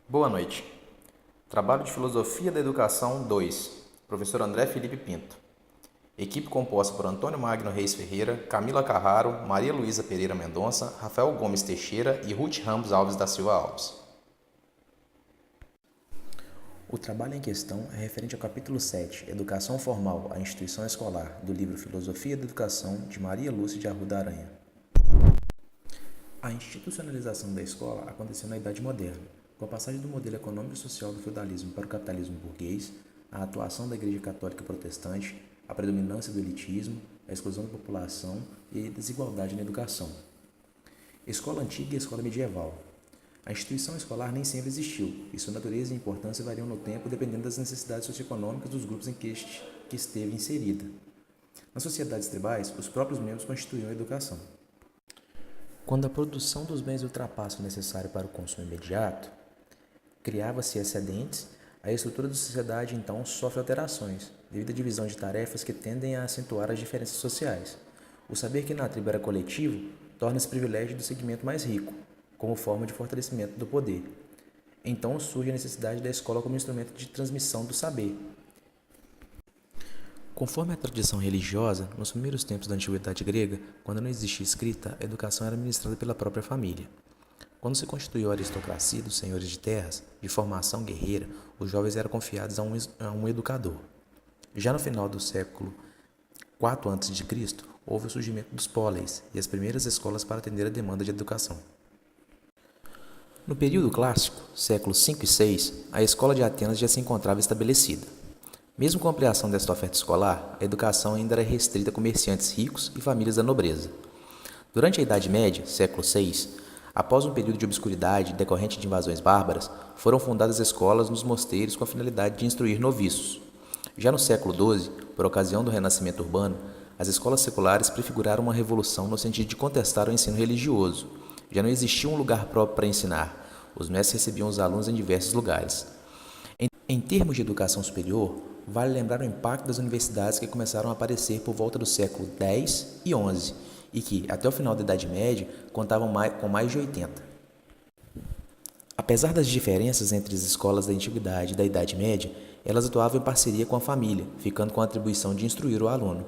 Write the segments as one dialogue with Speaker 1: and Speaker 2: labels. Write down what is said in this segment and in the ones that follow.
Speaker 1: Boa noite. Trabalho de Filosofia da Educação 2, professor André Felipe Pinto. Equipe composta por Antônio Magno Reis Ferreira, Camila Carraro, Maria Luísa Pereira Mendonça, Rafael Gomes Teixeira e Ruth Ramos Alves da Silva Alves.
Speaker 2: O trabalho em questão é referente ao capítulo 7, Educação Formal, a Instituição Escolar, do livro Filosofia da Educação, de Maria Lúcia de Arruda Aranha. A institucionalização da escola aconteceu na Idade Moderna, com a passagem do modelo econômico e social do feudalismo para o capitalismo burguês, a atuação da Igreja Católica Protestante, a predominância do elitismo, a exclusão da população e a desigualdade na educação. Escola antiga e escola medieval. A instituição escolar nem sempre existiu, e sua natureza e importância variam no tempo dependendo das necessidades socioeconômicas dos grupos em que esteve inserida. Nas sociedades tribais, os próprios membros constituíam a educação. Quando a produção dos bens ultrapassa o necessário para o consumo imediato, criava-se excedentes, a estrutura da sociedade então sofre alterações, devido à divisão de tarefas que tendem a acentuar as diferenças sociais. O saber que na tribo era coletivo torna-se privilégio do segmento mais rico, como forma de fortalecimento do poder. Então surge a necessidade da escola como instrumento de transmissão do saber. Conforme a tradição religiosa, nos primeiros tempos da antiguidade grega, quando não existia escrita, a educação era ministrada pela própria família. Quando se constituiu a aristocracia dos senhores de terras, de formação guerreira, os jovens eram confiados a um educador. Já no final do século IV a.C., houve o surgimento dos póleis e as primeiras escolas para atender a demanda de educação. No período clássico, séculos V e VI, a escola de Atenas já se encontrava estabelecida. Mesmo com a ampliação desta oferta escolar, a educação ainda era restrita a comerciantes ricos e famílias da nobreza. Durante a Idade Média, século VI, após um período de obscuridade decorrente de invasões bárbaras, foram fundadas escolas nos mosteiros com a finalidade de instruir noviços. Já no século XII, por ocasião do renascimento urbano, as escolas seculares prefiguraram uma revolução no sentido de contestar o ensino religioso. Já não existia um lugar próprio para ensinar. Os mestres recebiam os alunos em diversos lugares. Em termos de educação superior, vale lembrar o impacto das universidades que começaram a aparecer por volta do século X e XI e que, até o final da Idade Média, contavam com mais de 80. Apesar das diferenças entre as escolas da Antiguidade e da Idade Média, elas atuavam em parceria com a família, ficando com a atribuição de instruir o aluno.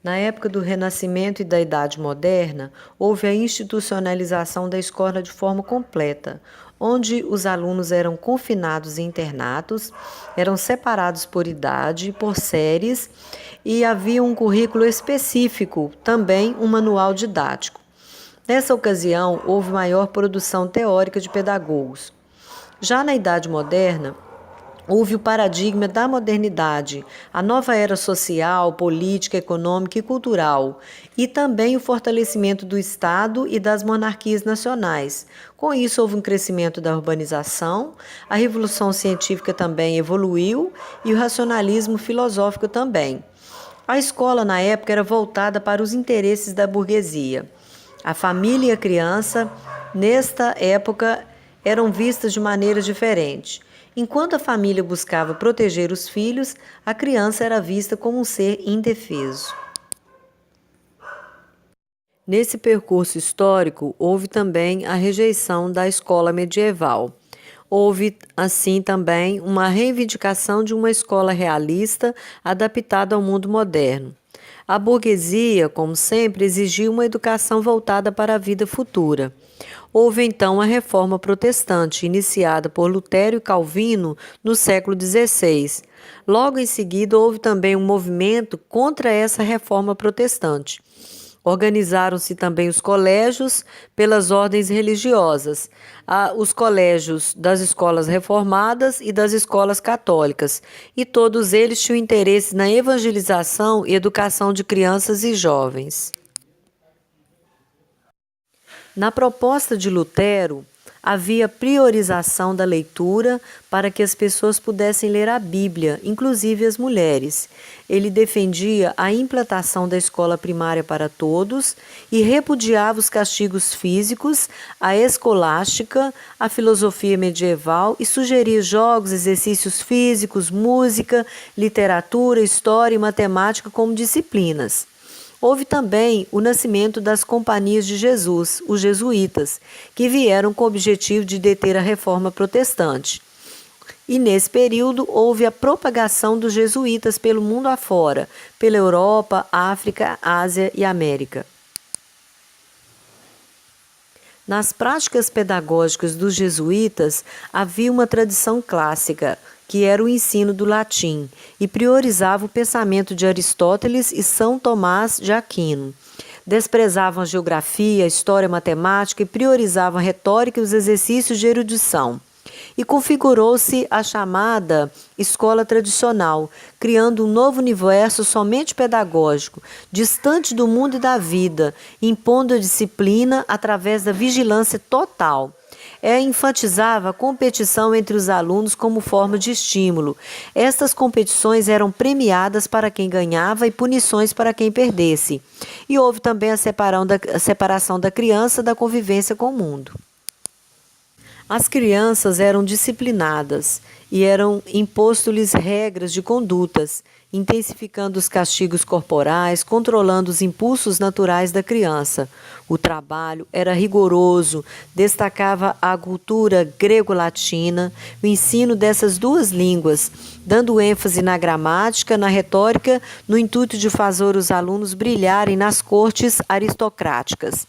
Speaker 3: Na época do Renascimento e da Idade Moderna, houve a institucionalização da escola de forma completa, onde os alunos eram confinados em internatos, eram separados por idade, por séries, e havia um currículo específico, também um manual didático. Nessa ocasião, houve maior produção teórica de pedagogos. Já na Idade Moderna, houve o paradigma da modernidade, a nova era social, política, econômica e cultural, e também o fortalecimento do Estado e das monarquias nacionais. Com isso, houve um crescimento da urbanização, a revolução científica também evoluiu e o racionalismo filosófico também. A escola, na época, era voltada para os interesses da burguesia. A família e a criança, nesta época, eram vistas de maneira diferente. Enquanto a família buscava proteger os filhos, a criança era vista como um ser indefeso. Nesse percurso histórico, houve também a rejeição da escola medieval. Houve, assim, também uma reivindicação de uma escola realista adaptada ao mundo moderno. A burguesia, como sempre, exigia uma educação voltada para a vida futura. Houve então a Reforma Protestante, iniciada por Lutero e Calvino no século XVI. Logo em seguida, houve também um movimento contra essa Reforma Protestante. Organizaram-se também os colégios pelas ordens religiosas, os colégios das escolas reformadas e das escolas católicas, e todos eles tinham interesse na evangelização e educação de crianças e jovens. Na proposta de Lutero, havia priorização da leitura para que as pessoas pudessem ler a Bíblia, inclusive as mulheres. Ele defendia a implantação da escola primária para todos e repudiava os castigos físicos, a escolástica, a filosofia medieval e sugeria jogos, exercícios físicos, música, literatura, história e matemática como disciplinas. Houve também o nascimento das Companhias de Jesus, os jesuítas, que vieram com o objetivo de deter a reforma protestante. E nesse período houve a propagação dos jesuítas pelo mundo afora, pela Europa, África, Ásia e América. Nas práticas pedagógicas dos jesuítas havia uma tradição clássica, que era o ensino do latim, e priorizava o pensamento de Aristóteles e São Tomás de Aquino. Desprezavam a geografia, a história, a matemática e priorizavam a retórica e os exercícios de erudição. E configurou-se a chamada escola tradicional, criando um novo universo somente pedagógico, distante do mundo e da vida, impondo a disciplina através da vigilância total. Enfatizava a competição entre os alunos como forma de estímulo. Estas competições eram premiadas para quem ganhava e punições para quem perdesse. E houve também a separação da criança da convivência com o mundo. As crianças eram disciplinadas e eram imposto-lhes regras de condutas, intensificando os castigos corporais, controlando os impulsos naturais da criança. O trabalho era rigoroso, destacava a cultura grego-latina, o ensino dessas duas línguas, dando ênfase na gramática, na retórica, no intuito de fazer os alunos brilharem nas cortes aristocráticas.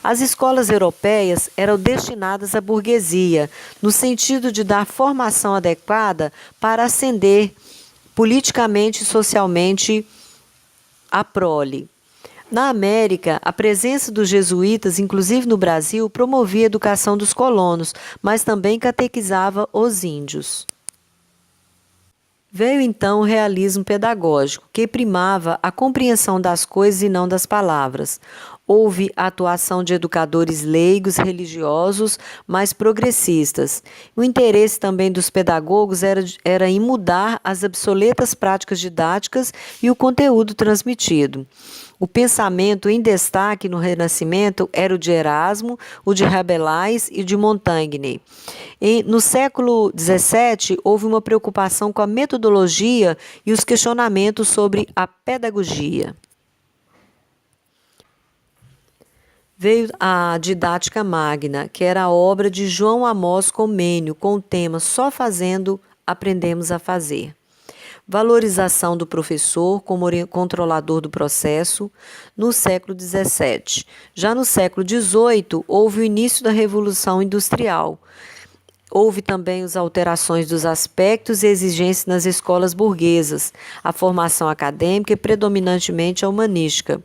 Speaker 3: As escolas europeias eram destinadas à burguesia, no sentido de dar formação adequada para ascender politicamente e socialmente a prole. Na América, a presença dos jesuítas, inclusive no Brasil, promovia a educação dos colonos, mas também catequizava os índios. Veio então o realismo pedagógico, que primava a compreensão das coisas e não das palavras. Houve a atuação de educadores leigos, religiosos, mais progressistas. O interesse também dos pedagogos era em mudar as obsoletas práticas didáticas e o conteúdo transmitido. O pensamento em destaque no Renascimento era o de Erasmo, o de Rabelais e de Montaigne. No século XVII, houve uma preocupação com a metodologia e os questionamentos sobre a pedagogia. Veio a Didática Magna, que era a obra de João Amós Comênio, com o tema Só fazendo aprendemos a fazer. Valorização do professor como controlador do processo no século XVII. Já no século XVIII, houve o início da Revolução Industrial. Houve também as alterações dos aspectos e exigências nas escolas burguesas, a formação acadêmica e predominantemente a humanística.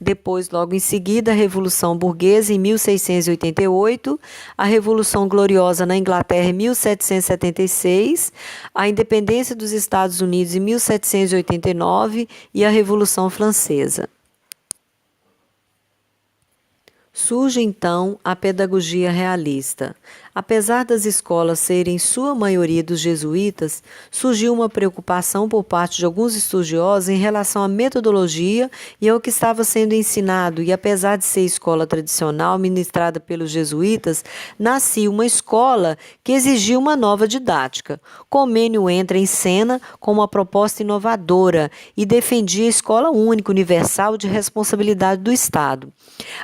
Speaker 3: Depois, logo em seguida, a Revolução Burguesa, em 1688, a Revolução Gloriosa na Inglaterra, em 1776, a Independência dos Estados Unidos, em 1789, e a Revolução Francesa. Surge, então, a pedagogia realista. Apesar das escolas serem sua maioria dos jesuítas, surgiu uma preocupação por parte de alguns estudiosos em relação à metodologia e ao que estava sendo ensinado, e apesar de ser escola tradicional ministrada pelos jesuítas, nascia uma escola que exigia uma nova didática. Comênio entra em cena com uma proposta inovadora e defendia a escola única, universal, de responsabilidade do Estado.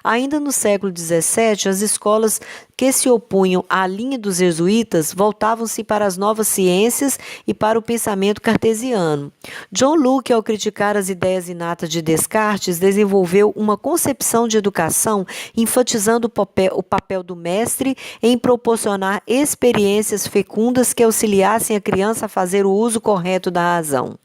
Speaker 3: Ainda no século XVII, as escolas que se opunham à linha dos jesuítas voltavam-se para as novas ciências e para o pensamento cartesiano. John Locke, ao criticar as ideias inatas de Descartes, desenvolveu uma concepção de educação enfatizando o papel do mestre em proporcionar experiências fecundas que auxiliassem a criança a fazer o uso correto da razão.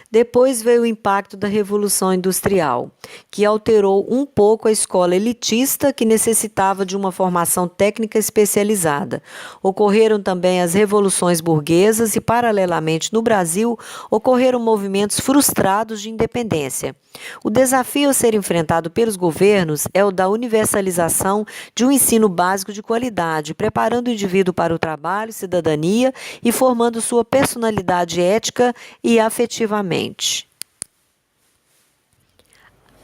Speaker 3: Depois veio o impacto da Revolução Industrial, que alterou um pouco a escola elitista que necessitava de uma formação técnica especializada. Ocorreram também as revoluções burguesas e, paralelamente, no Brasil, ocorreram movimentos frustrados de independência. O desafio a ser enfrentado pelos governos é o da universalização de um ensino básico de qualidade, preparando o indivíduo para o trabalho, cidadania e formando sua personalidade ética e afetivamente.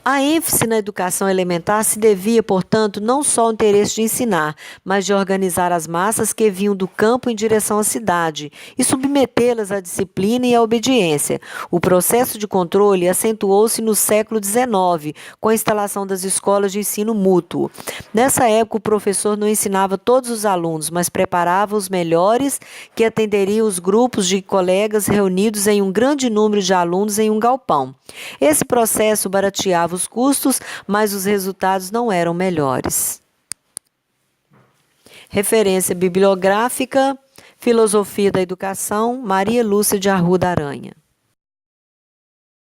Speaker 3: A ênfase na educação elementar se devia, portanto, não só ao interesse de ensinar, mas de organizar as massas que vinham do campo em direção à cidade e submetê-las à disciplina e à obediência. O processo de controle acentuou-se no século XIX, com a instalação das escolas de ensino mútuo. Nessa época, o professor não ensinava todos os alunos, mas preparava os melhores que atenderiam os grupos de colegas reunidos em um grande número de alunos em um galpão. Esse processo barateava os custos, mas os resultados não eram melhores. Referência bibliográfica: Filosofia da Educação, Maria Lúcia de Arruda Aranha.